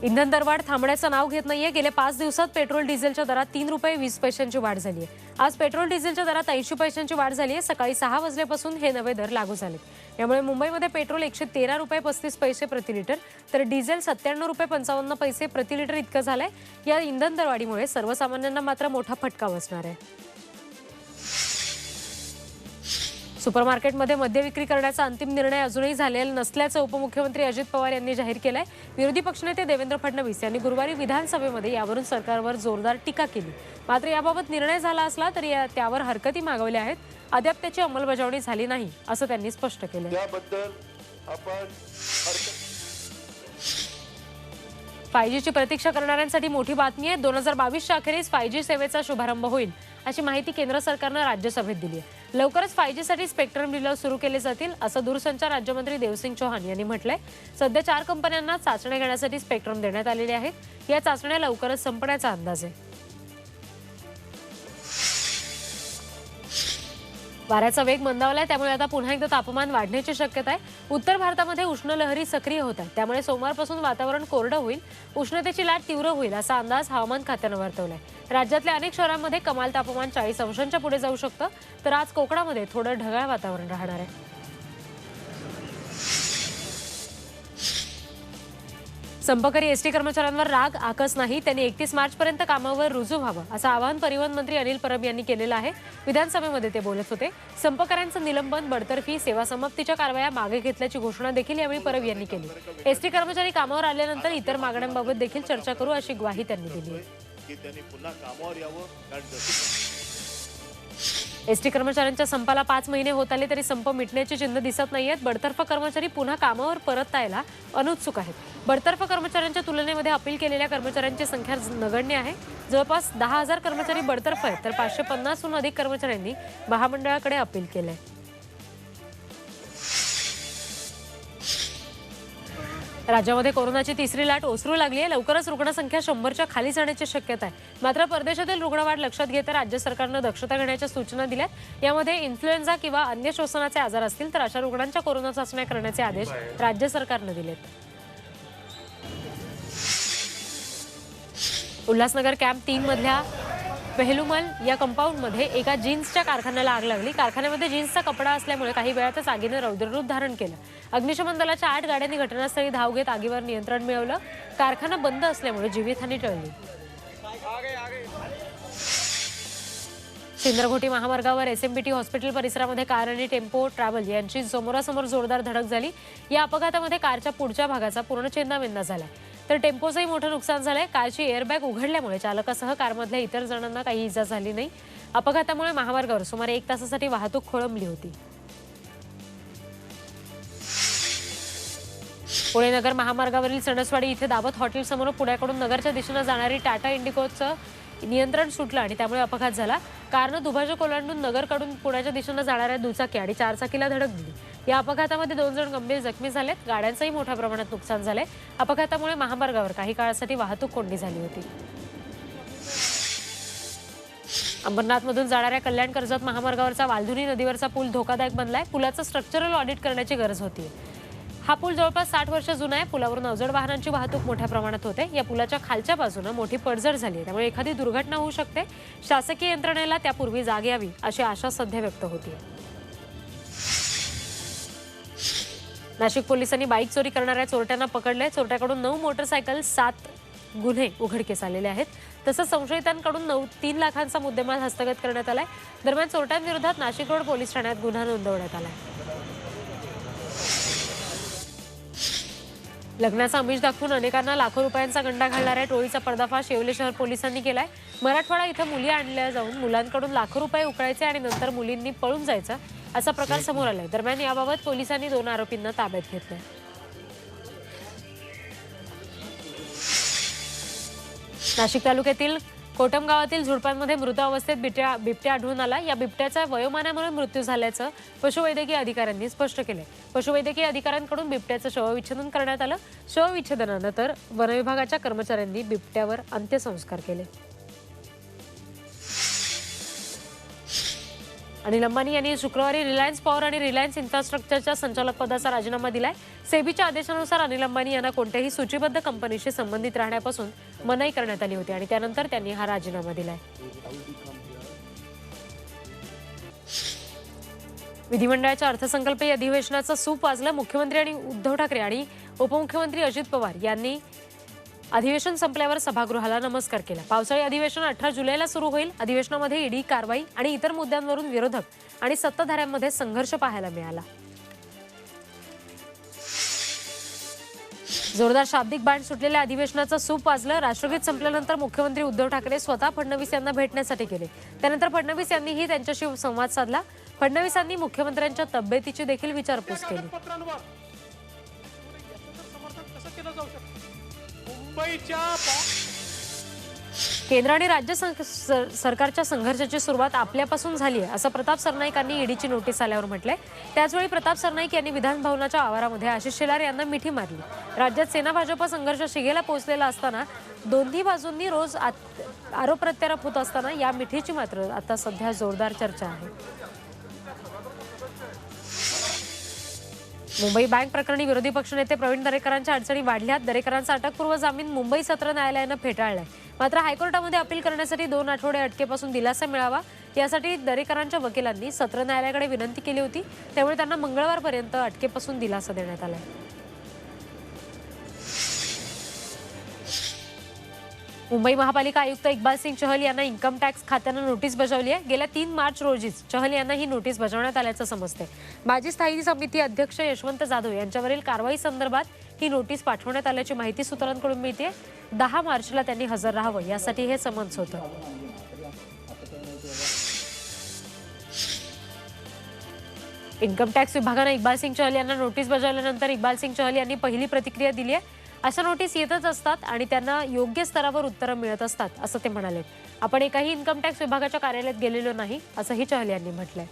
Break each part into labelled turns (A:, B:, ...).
A: इंधन दरवाढ थांबण्याचं नाव घेत नाहीये। गेल्या 5 दिवसात पेट्रोल डिझेलच्या दरात 3 रुपये 20 पैशांची वाढ झाली आहे। आज पेट्रोल डिझेलच्या दरात 80 पैशांची वाढ झाली आहे। सकाळी 6 वाजल्यापासून हे नवे दर लागू झाले। यामुळे मुंबईमध्ये पेट्रोल 113 रुपये 35 पैसे प्रति लिटर तर डिझेल 97 रुपये 55 पैसे प्रति लिटर इतकं झालंय। या इंधन दरवाढीमुळे सर्वसामान्यांना मात्र मोठा फटका बसणार आहे। सुपरमार्केटमध्ये मद्य विक्री करण्याचा अंतिम निर्णय अजूनही झालेला नसल्याचं उपमुख्यमंत्री अजित पवार यांनी जाहीर केलंय। विरोधी पक्षनेते देवेंद्र फडणवीस यांनी गुरुवारी विधानसभेमध्ये यावरून सरकारवर जोरदार टीका केली। मात्र याबाबत निर्णय झाला असला तरी त्यावर हरकती मागवल्या आहेत। अद्याप त्याची अंमलबजावणी झाली नाही असं त्यांनी स्पष्ट केलं।
B: त्याबद्दल आपण
A: 5Gची प्रतीक्षा करणाऱ्यांसाठी मोठी बातमी आहे। 2022च्या अखेरीस 5G सेवेचा शुभारंभ होईल अशी माहिती केंद्र सरकारनं राज्यसभेत दिली आहे। लवकरच 5Gसाठी स्पेक्ट्रम लिलाव सुरू केले जातील असं दूरसंचार राज्यमंत्री देवसिंग चौहान यांनी म्हटलंय। सध्या 4 कंपन्यांना चाचण्या घेण्यासाठी स्पेक्ट्रम देण्यात आलेले आहेत। या चाचण्या लवकरच संपण्याचा अंदाज आहे। वाऱ्याचा वेग मंदावलाय, त्यामुळे आता पुन्हा एकदा तापमान वाढण्याची शक्यता आहे। उत्तर भारतामध्ये उष्ण लहरी सक्रिय होत आहे, त्यामुळे सोमवारपासून वातावरण कोरडं होईल, उष्णतेची लाट तीव्र होईल असा अंदाज हवामान खात्यानं वर्तवलाय। राज्यातल्या अनेक शहरांमध्ये कमाल तापमान 40 अंशांच्या पुढे जाऊ शकतं, तर आज कोकणामध्ये थोडं ढगाळ वातावरण राहणार आहे। संपकरी एसटी कर्मचाऱ्यांवर राग आकस नाही, त्यांनी 31 मार्चपर्यंत कामावर रुजू व्हावं असं आवाहन परिवहन मंत्री अनिल परब यांनी केलेलं आहे। विधानसभेमध्ये ते बोलत होते। संपकऱ्यांचं निलंबन, बडतर्फी, सेवा समाप्तीच्या कारवाया मागे घेतल्याची घोषणा देखील यावेळी परब यांनी केली। एसटी कर्मचारी कामावर आल्यानंतर इतर मागण्यांबाबत देखील चर्चा करू अशी ग्वाही त्यांनी दिली आहे। एसटी कर्मचाऱ्यांच्या संपाला 5 महिने होत आले तरी संप मिटण्याची चिन्ह दिसत नाहीयेत। बडतर्फ कर्मचारी पुन्हा कामावर परतायला अनुत्सुक आहेत। बडतर्फ कर्मचाऱ्यांच्या तुलनेमध्ये अपील केलेल्या कर्मचाऱ्यांची संख्या नगण्य आहे। जवळपास 10,000 कर्मचारी बडतर्फ आहेत, तर 550हून अधिक कर्मचाऱ्यांनी महामंडळाकडे अपील केलंय। राज्यामध्ये कोरोनाची तिसरी लाट ओसरू लागली आहे। लवकरच रुग्णसंख्या 100च्या खाली जाण्याची शक्यता आहे। मात्र परदेशातील रुग्णवाढ लक्षात घेता राज्य सरकारनं दक्षता घेण्याच्या सूचना दिल्यात। यामध्ये इन्फ्लुएन्झा किंवा अन्य श्वसनाचे आजार असतील तर अशा रुग्णांच्या कोरोना चाचण्या करण्याचे आदेश राज्य सरकारनं दिलेत। उल्हासनगर कॅम्प 3 मधल्या पेहलुमल या कंपाऊंडमध्ये एका जीन्सच्या कारखान्याला आग लागली। कारखान्यामध्ये जीन्सचा कपडा असल्यामुळे काही वेळातच आगीने रौद्ररूप धारण केलं। अग्निशमन दलाच्या 8 गाड्यांनी घटनास्थळी धाव घेत आगीवर नियंत्रण मिळवलं। कारखाना बंद असल्यामुळे जीवितहानी टळली। सिंदरघोटी महामार्गावर एसएमबीटी हॉस्पिटल परिसरामध्ये कार आणि टेम्पो ट्रॅव्हल यांची समोरासमोर जोरदार धडक झाली। या अपघातामध्ये कारच्या पुढच्या भागाचा पूर्ण चेंदामेंदा झाला, तर टेम्पोचंही मोठं नुकसान झालंय। कारची एअरबॅग उघडल्यामुळे चालकासह कारमधल्या इतर जणांना काही इजा झाली नाही। अपघातामुळे महामार्गावर सुमारे 1 तासासाठी वाहतूक खोळंबली होती। पुणे नगर महामार्गावरील सणसवाडी इथे दावत हॉटेल समोर पुण्याकडून नगरच्या दिशेने जाणारी टाटा इंडिगोचं नियंत्रण सुटलं आणि त्यामुळे अपघात झाला। कारनं दुभाजक ओलांडून नगरकडून पुण्याच्या दिशेने जाणाऱ्या दुचाकी आणि 4 चाकीला धडक दिली। या अपघातामध्ये 2 जण गंभीर जखमी झालेत। गाड्यांचंही मोठ्या प्रमाणात नुकसान झालंय। अपघातामुळे महामार्गावर काही काळासाठी वाहतूक कोंडी झाली होती। अंबरनाथमधून जाणाऱ्या कल्याण कर्जत महामार्गावरचा वालधुनी नदीवरचा पूल धोकादायक बनलाय। पुलाचं स्ट्रक्चरल ऑडिट करण्याची गरज होती। हा पूल जवळपास 60 वर्ष जुना आहे। पुलावरून अवजड वाहनांची वाहतूक मोठ्या प्रमाणात होते। या पुलाच्या खालच्या बाजूने मोठी पडझड झाली आहे, त्यामुळे एखादी दुर्घटना होऊ शकते। शासकीय यंत्रणेला त्यापूर्वी जाग यावी अशी आशा सध्या व्यक्त होती। नाशिक पोलिसांनी बाईक चोरी करणाऱ्या चोरट्यांना पकडले। चोरट्याकडून 9 मोटरसायकल, 7 गुन्हे उघडकीस आलेले आहेत। तसंच संशयितांकडून 3 लाखांचा मुद्देमाल हस्तगत करण्यात आलाय। दरम्यान चोरट्यांविरोधात नाशिक रोड पोलीस ठाण्यात गुन्हा नोंदवण्यात आलाय। लग्नाचा आमिष दाखवून अनेकांना लाखो रुपयांचा गंडा घालणाऱ्या टोळीचा पर्दाफाश येवले शहर पोलिसांनी केलाय। मराठवाडा इथं मुली आणल्या जाऊन मुलांकडून लाखो रुपये उकळायचे आणि नंतर मुलींनी पळून जायचं असा प्रकार समोर आलाय। दरम्यान याबाबत पोलिसांनी 2 आरोपींना ताब्यात घेतलंय। नाशिक तालुक्यातील कोटम गावातील झुडपांमध्ये मृत अवस्थेत बिबट्या आढळून आला। या बिबट्याचा वयोमानामुळे मृत्यू झाल्याचं पशुवैद्यकीय अधिकाऱ्यांनी स्पष्ट केले। पशुवैद्यकीय अधिकाऱ्यांकडून बिबट्याचं शवविच्छेदन करण्यात आलं। शवविच्छेदनानंतर वनविभागाच्या कर्मचाऱ्यांनी बिबट्यावर अंत्यसंस्कार केले। अनिल अंबानी यांनी शुक्रवारी रिलायन्स पॉवर आणि रिलायन्स इन्फ्रास्ट्रक्चरच्या संचालक पदाचा राजीनामा दिलाय. सेबीच्या आदेशानुसार अनिल अंबानी यांना कोणत्याही सूचीबद्ध कंपनीशी संबंधित राहण्यापासून मनाई करण्यात आली होती आणि त्यानंतर त्यांनी हा राजीनामा दिलाय. विधिमंडळाच्या अर्थसंकल्पीय अधिवेशनाचं सूप वाजलं. मुख्यमंत्री आणि उद्धव ठाकरे आणि उपमुख्यमंत्री अजित पवार यांनी अधिवेशन संपल्यावर सभागृहाला नमस्कार केला. पावसाळी अधिवेशन 18 जुलैला सुरू होईल. अधिवेशनामध्ये ईडी कारवाई आणि इतर मुद्द्यांवरून विरोधक आणि सत्ताधाऱ्यांमध्ये संघर्ष पाहायला मिळाला. जोरदार शाब्दिक बाण सुटलेल्या अधिवेशनाचं सूप वाजलं. राष्ट्रगीत संपल्यानंतर मुख्यमंत्री उद्धव ठाकरे स्वतः फडणवीस यांना भेटण्यासाठी गेले. त्यानंतर फडणवीस यांनीही त्यांच्याशी संवाद साधला. फडणवीसांनी मुख्यमंत्र्यांच्या तब्येतीची देखील विचारपूस केली. केंद्र आणि राज्य सरकारच्या संघर्षाची सुरुवात आपल्यापासून झाली आहे असं प्रताप सरनाईकांनी ईडीची नोटीस आल्यावर म्हटलंय. त्याचवेळी प्रताप सरनाईक यांनी विधान भवनाच्या आवारामध्ये आशिष शेलार यांना मिठी मारली. राज्यात सेना भाजप संघर्ष शिगेला पोहोचलेला असताना दोन्ही बाजूंनी रोज आरोप प्रत्यारोप होत असताना या मिठीची मात्र आता सध्या जोरदार चर्चा आहे. मुंबई बँक प्रकरणी विरोधी पक्षनेते प्रवीण दरेकरांच्या अडचणी वाढल्यात. दरेकरांचा अटकपूर्व जामीन मुंबई सत्र न्यायालयानं फेटाळलाय. मात्र हायकोर्टामध्ये अपील करण्यासाठी 2 आठवडे अटकेपासून दिलासा मिळावा यासाठी दरेकरांच्या वकिलांनी सत्र न्यायालयाकडे विनंती केली होती. त्यामुळे त्यांना मंगळवारपर्यंत अटकेपासून दिलासा देण्यात आलाय. मुंबई महापालिका आयुक्त इक्बाल सिंग चहल यांना इन्कम टॅक्स खात्यानं नोटीस बजावली आहे. गेल्या 3 मार्च रोजीच चहल यांना ही नोटीस बजावण्यात आल्याचं समजतंय. माजी स्थायी समिती अध्यक्ष यशवंत जाधव यांच्यावरील कारवाई संदर्भात ही नोटीस पाठवण्यात आल्याची माहिती सूत्रांकडून मिळते. 10 मार्चला त्यांनी हजर राहावं यासाठी हे समन्स होतं. इन्कम टॅक्स विभागानं इक्बाल सिंग चहल यांना नोटीस बजावल्यानंतर इक्बाल सिंग चहल यांनी पहिली प्रतिक्रिया दिली आहे. अशा नोटीस येतच असतात आणि त्यांना योग्य स्तरावर उत्तरं मिळत असतात असं ते म्हणाले. आपण एकाही इन्कम टॅक्स विभागाच्या कार्यालयात गेलेलो नाही असंही चहल यांनी म्हटलंय.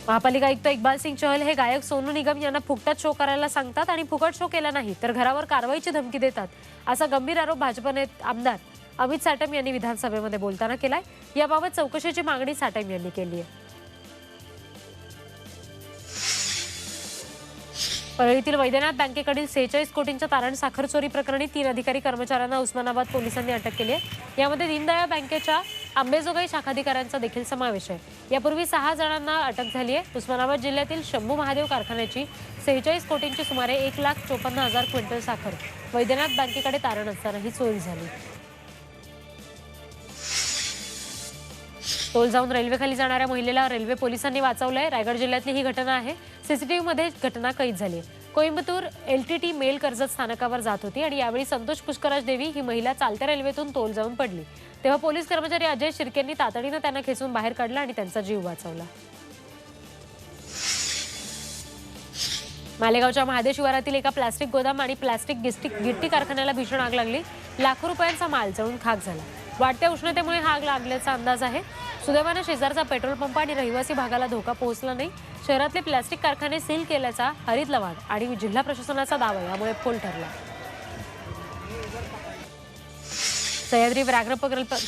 A: महापालिका आयुक्त इक्बाल सिंग चहल हे गायक सोनू निगम यांना फुकटात शो करायला सांगतात आणि फुकट शो केला नाही तर घरावर कारवाईची धमकी देतात असा गंभीर आरोप भाजप आमदार अमित साटम यांनी विधानसभेमध्ये बोलताना केलाय. याबाबत चौकशीची मागणी साटम यांनी केली आहे. परळीतील वैद्यनाथ बँकेकडील 46 कोटींच्या तारण साखर चोरी प्रकरणी 3 अधिकारी कर्मचाऱ्यांना उस्मानाबाद पोलिसांनी अटक केली आहे. यामध्ये दीनदयाळ बँकेच्या आंबेजोगाई शाखाधिकाऱ्यांचा देखील समावेश आहे. यापूर्वी 6 जणांना अटक झाली आहे. उस्मानाबाद जिल्ह्यातील शंभू महादेव कारखान्याची 46 कोटींची सुमारे 1,54,000 क्विंटल साखर वैद्यनाथ बँकेकडे तारण असताना ही चोरी झाली. टोल जाऊन रेल्वेखाली जाणाऱ्या महिलेला रेल्वे पोलिसांनी वाचवलंय. रायगड जिल्ह्यातली ही घटना आहे. सीसीटीव्हीमध्ये घटना कैद झाली. कोइंबतूर LTT मेल कर्जत स्थानकावर जात होती आणि यावेळी संतोष पुष्कराज देवी ही महिला चालत्या रेल्वेतून टोल जाऊन पडली. तेव्हा पोलीस कर्मचारी अजय शिर्केंनी तातडीनं त्यांना खेचून बाहेर काढलं आणि त्यांचा जीव वाचवला. मालेगावच्या महादेव शिवारातील एका प्लास्टिक गोदाम आणि प्लास्टिक गिट्टी कारखान्याला भीषण आग लागली. लाखो रुपयांचा माल जळून खाक झाला. वाढत्या उष्णतेमुळे हा आग लागल्याचा अंदाज आहे. सुदैवानं शेजारचा पेट्रोल पंप आणि रहिवासी भागाला धोका पोहोचला नाही. शहरातले प्लास्टिक कारखाने सील केल्याचा हरित लवाद आणि जिल्हा प्रशासनाचा दावा यामुळे फोल ठरला. सह्याद्री व्याघ्र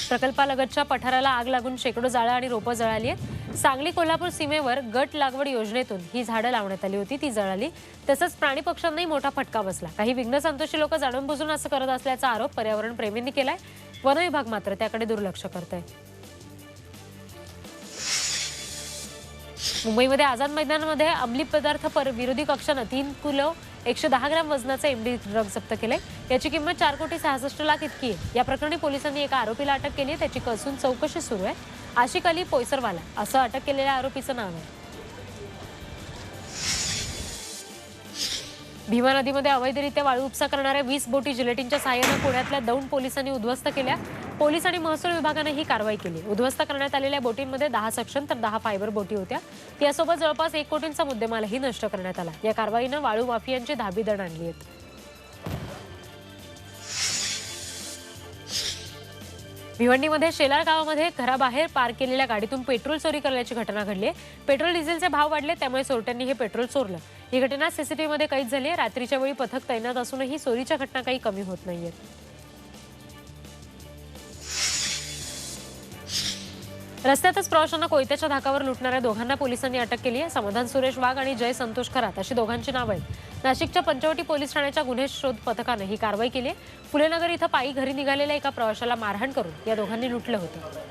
A: प्रकल्पालगतच्या पठाराला आग लागून शेकडो जाळं आणि रोपं जळाली आहेत. सांगली कोल्हापूर सीमेवर गट लागवड योजनेतून ही झाडं लावण्यात आली होती, ती जळाली. तसंच प्राणी पक्ष्यांनाही मोठा फटका बसला. काही विघ्न संतोषी लोक जाणून बुजून असं करत असल्याचा आरोप पर्यावरण प्रेमींनी केलाय. वन विभाग मात्र त्याकडे दुर्लक्ष करतोय. मुंबईमध्ये आझाद मैदानामध्ये अंमली पदार्थ विरोधी कक्षानं 3 किलो 110 ग्रॅम वजनाचे MD ड्रग जप्त केले. याची किंमत 4,66,00,000 इतकी आहे. या प्रकरणी पोलिसांनी एका आरोपीला अटक केली आहे. त्याची कसून चौकशी सुरू आहे. आशिक अली पोयसरवाला असं अटक केलेल्या आरोपीचं नाव आहे. भीमा नदीमध्ये अवैधरित्या वाळू उपसा करणाऱ्या 20 बोटी जिलेटिनच्या सहाय्यानं पुण्यातल्या दौंड पोलिसांनी उद्ध्वस्त केल्या. पोलीस आणि महसूल विभागाने ही कारवाई केली. उद्ध्वस्त करण्यात आलेल्या बोटींमध्ये 10 सक्शन तर 10 फायबर बोटी होत्या. यासोबत जवळपास 1 कोटींचा मुद्देमालही नष्ट करण्यात आला. या कारवाईनं वाळू माफियांची धाबीदड आणली आहेत. भिवंडीमध्ये शेलार गावामध्ये घराबाहेर पार्क केलेल्या गाडीतून पेट्रोल चोरी करण्याची घटना घडली आहे. पेट्रोल डिझेलचे भाव वाढले त्यामुळे चोरट्यांनी हे पेट्रोल चोरलं. ही घटना सीसीटीव्हीमध्ये कैद झाली आहे. रात्रीच्या वेळी पथक तैनात असूनही चोरीच्या घटना काही कमी होत नाहीयेत. रस्त्यातच प्रवाशांना कोयत्याच्या धाकावर लुटणाऱ्या दोघांना पोलिसांनी अटक केली आहे. समाधान सुरेश वाघ आणि जय संतोष खरात अशी दोघांची नावं आहेत. नाशिकच्या पंचवटी पोलीस ठाण्याच्या गुन्हे शोध पथकानं ही कारवाई केली आहे. फुलेनगर इथं पायी घरी निघालेल्या एका प्रवाशाला मारहाण करून या दोघांनी लुटलं होतं.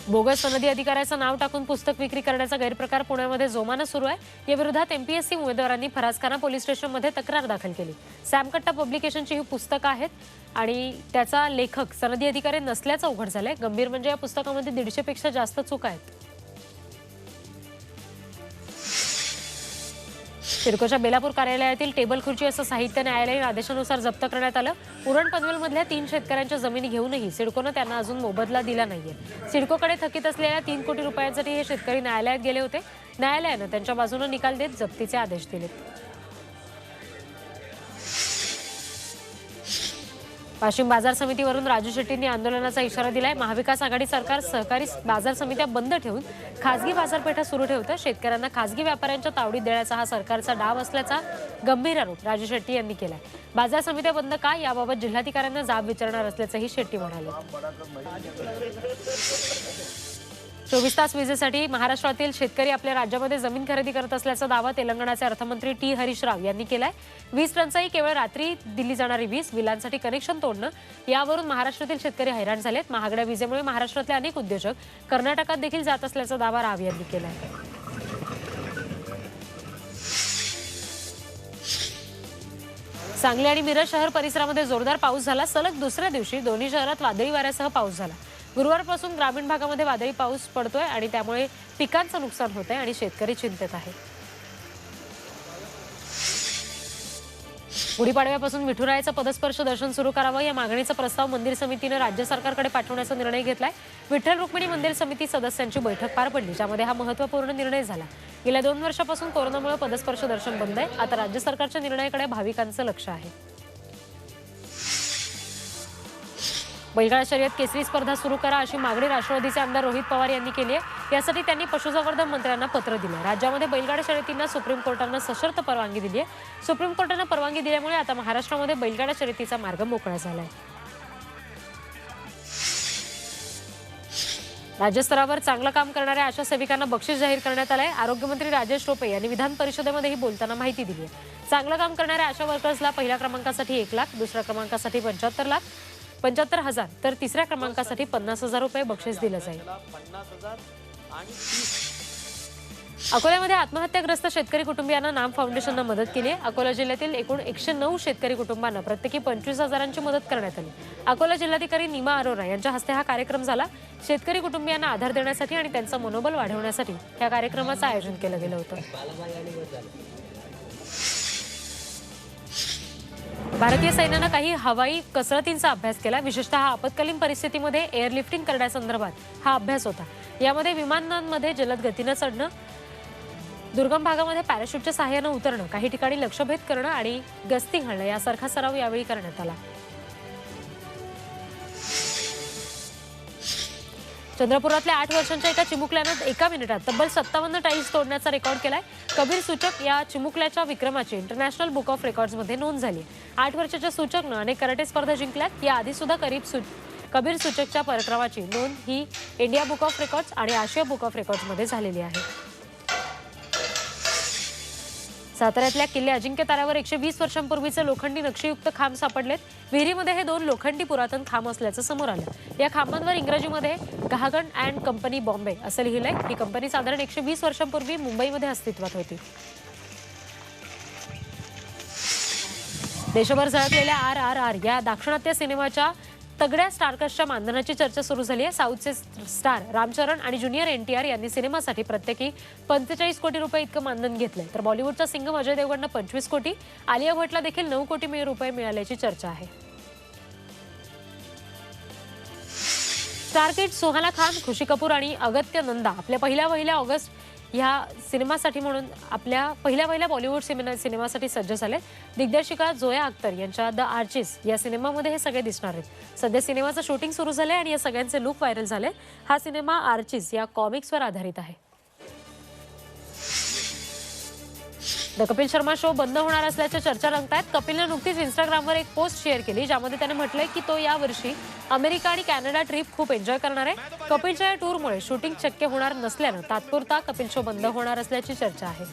A: बोगस सनदी अधिकाऱ्याचं नाव टाकून पुस्तक विक्री करण्याचा गैरप्रकार पुण्यामध्ये जोमानं सुरू आहे. या विरोधात एमपीएससी उमेदवारांनी फरासखाना पोलीस स्टेशनमध्ये तक्रार दाखल केली. सॅमकट्टा पब्लिकेशनची ही पुस्तकं आहेत आणि त्याचा लेखक सनदी अधिकारी नसल्याचं उघड झालंय. गंभीर म्हणजे या पुस्तकामध्ये 150 पेक्षा जास्त चुका आहेत. सिडकोच्या बेलापूर कार्यालयातील टेबल खुर्ची असं साहित्य न्यायालयीन आदेशानुसार जप्त करण्यात आलं. उरण पनवेलमधल्या 3 शेतकऱ्यांच्या जमिनी घेऊनही सिडकोनं त्यांना अजून मोबदला दिला नाहीये. सिडकोकडे थकीत असलेल्या 3 कोटी रुपयांसाठी हे शेतकरी न्यायालयात गेले होते. न्यायालयानं त्यांच्या बाजूनं निकाल देत जप्तीचे आदेश दिले. वाशिम बाजार समितीवरून राजू शेट्टींनी आंदोलनाचा इशारा दिलाय. महाविकास आघाडी सरकार सहकारी बाजार समित्या बंद ठेवून खासगी बाजारपेठा सुरू ठेवतं. शेतकऱ्यांना खासगी व्यापाऱ्यांच्या तावडीत देण्याचा हा सरकारचा डाव असल्याचा गंभीर आरोप राजू शेट्टी यांनी केलाय. बाजार समित्या बंद का याबाबत जिल्हाधिकाऱ्यांना जाब विचारणार असल्याचंही शेट्टी म्हणाले. 24 तास विजेसाठी महाराष्ट्रातील शेतकरी आपल्या राज्यामध्ये जमीन खरेदी करत असल्याचा दावा तेलंगणाचे अर्थमंत्री टी हरीश राव यांनी केलाय. वीज टंचाई केवळ रात्री दिली जाणारी वीज, बिलांसाठी कनेक्शन तोडणं यावरून महाराष्ट्रातील शेतकरी हैराण झालेत. महागड्या विजेमुळे महाराष्ट्रातले अनेक उद्योजक कर्नाटकात देखील जात असल्याचा दावा राव यांनी केलाय. सांगली आणि मिरज शहर परिसरामध्ये जोरदार पाऊस झाला. सलग दुसऱ्या दिवशी दोन्ही शहरात वादळी वाऱ्यासह पाऊस झाला. गुरुवारपासून ग्रामीण भागामध्ये वादळी पाऊस पडतोय आणि त्यामुळे पिकांचं नुकसान होत आहे आणि शेतकरी चिंतेत आहे. गुढीपाडव्यापासून विठुरायाचं पदस्पर्श दर्शन सुरू करावं या मागणीचा प्रस्ताव मंदिर समितीनं राज्य सरकारकडे पाठवण्याचा निर्णय घेतलाय. विठ्ठल रुक्मिणी मंदिर समिती सदस्यांची बैठक पार पडली, ज्यामध्ये हा महत्त्वपूर्ण निर्णय झाला. गेल्या 2 वर्षापासून कोरोनामुळे पदस्पर्श दर्शन बंद आहे. आता राज्य सरकारच्या निर्णयाकडे भाविकांचं लक्ष आहे. बैलगाडा शर्यत केसरी स्पर्धा सुरू करा अशी मागणी राष्ट्रवादीचे आमदार रोहित पवार यांनी केली आहे. यासाठी त्यांनी पशुसंवर्धन मंत्र्यांना पत्र दिलं. राज्यामध्ये बैलगाडा शर्यतींना सुप्रीम कोर्टानं सशर्त परवानगी दिली आहे. सुप्रीम कोर्टानं परवानगी दिल्यामुळे आता महाराष्ट्रामध्ये बैलगाडा शर्यतीचा मार्ग मोकळा झाला आहे. राज्यस्तरावर चांगलं काम करणाऱ्या आशा सेविकांना बक्षीस जाहीर करण्यात आलंय. आरोग्यमंत्री राजेश टोपे यांनी विधान परिषदेमध्येही बोलताना माहिती दिली आहे. चांगलं काम करणाऱ्या आशा वर्कर्सला पहिल्या क्रमांकासाठी 1 लाख, दुसऱ्या क्रमांकासाठी 75,000 तर तिसऱ्या क्रमांकासाठी 50,000 रुपये बक्षीस दिलं जाईल. अकोल्यामध्ये आत्महत्याग्रस्त शेतकरी कुटुंबियांना नाम फाउंडेशननं मदत केली आहे. अकोला जिल्ह्यातील एकूण 109 शेतकरी कुटुंबांना प्रत्येकी 25,000ची मदत करण्यात आली. अकोला जिल्हाधिकारी नीमा अरोरा यांच्या हस्ते हा कार्यक्रम झाला. शेतकरी कुटुंबियांना आधार देण्यासाठी आणि त्यांचं मनोबल वाढवण्यासाठी या कार्यक्रमाचं आयोजन केलं गेलं होतं. भारतीय सैन्यानं काही हवाई कसरतींचा अभ्यास केला. विशेषतः आपत्कालीन परिस्थितीमध्ये एअरलिफ्टिंग करण्यासंदर्भात हा अभ्यास होता. यामध्ये विमानांमध्ये जलद गतीनं चढणं, दुर्गम भागामध्ये पॅराशूटच्या सहाय्यानं उतरणं, काही ठिकाणी लक्ष्यभेद करणं आणि गस्ती घालणं यासारखा सराव यावेळी करण्यात आला. चंद्रपुरातल्या 8 वर्षांच्या एका चिमुकल्यानं 1 मिनिटात तब्बल 57 टाईल्स तोडण्याचा रेकॉर्ड केलाय. कबीर सूचक या चिमुकल्याच्या विक्रमाची इंटरनॅशनल बुक ऑफ रेकॉर्ड्समध्ये नोंद झाली. 8 वर्षाच्या सूचकनं अनेक कराटे स्पर्धा जिंकल्यात. या आधी सुद्धा कबीर सूचकच्या पराक्रमाची नोंद ही इंडिया बुक ऑफ रेकॉर्ड्स आणि आशिया बुक ऑफ रेकॉर्ड्समध्ये झालेली आहे. साताऱ्यातल्या किल्ले अजिंक्य ताऱ्यावर 120 वर्षांपूर्वीचे लोखंडी नक्षीयुक्त खांब सापडलेत. विहिरीमध्ये हे 2 लोखंडी पुरातन खांब असल्याचं समोर आलं. या खांबांवर इंग्रजीमध्ये गहागन अँड कंपनी बॉम्बे असं लिहिलंय. ही कंपनी साधारण 120 वर्षांपूर्वी मुंबईमध्ये अस्तित्वात होती. देशभर झळकलेल्या RRR या दाक्षिणात्य सिनेमाच्या तगड्या स्टारकास्टच्या मानधनाची चर्चा सुरू झाली आहे. साऊथचे स्टार रामचरण आणि ज्युनियर NTR यांनी सिनेमासाठी प्रत्येकी 45 कोटी रुपये इतकं मानधन घेतलंय. तर बॉलिवूडचा सिंगम अजय देवगणनं 25 कोटी, आलिया भट्टला देखील 9 कोटी रुपये मिळाल्याची चर्चा आहे. स्टार किड सोहाना खान, खुशी कपूर आणि अगत्य नंदा आपल्या पहिल्या ऑगस्ट ह्या सिनेमासाठी म्हणून आपल्या पहिल्या बॉलिवूड सिनेमासाठी सज्ज झाले. दिग्दर्शिका जोया अख्तर यांच्या द आर्चिस या सिनेमामध्ये हे सगळे दिसणार आहेत. सध्या सिनेमाचं शूटिंग सुरू झालंय आणि या सगळ्यांचे लुक व्हायरल झाले. हा सिनेमा आर्चिस या कॉमिक्सवर आधारित आहे. द कपिल शर्मा शो बंद होणार असल्याच्या चर्चा रंगतायत. कपिलने नुकतीच इंस्टाग्रामवर एक पोस्ट शेअर केली, ज्यामध्ये त्याने म्हटलंय की तो यावर्षी अमेरिका आणि कॅनडा ट्रिप खूप एन्जॉय करणार आहे. कपिलच्या या टूरमुळे शूटिंग शक्य होणार नसल्यानं तात्पुरता कपिल शो बंद होणार असल्याची चर्चा आहे.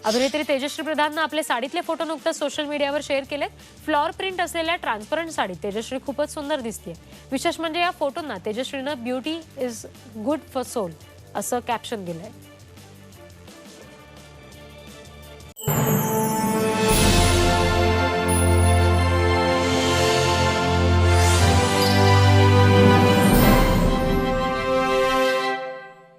A: अभिनेत्री तेजश्री प्रधाननं आपले साडीतले फोटो नुकताच सोशल मीडियावर शेअर केलेत. फ्लॉर प्रिंट असलेल्या ट्रान्सपरंट साडीत तेजश्री खूपच सुंदर दिसतेय. विशेष म्हणजे या फोटोंना तेजश्रीनं beauty is good for soul असं कॅप्शन दिलंय.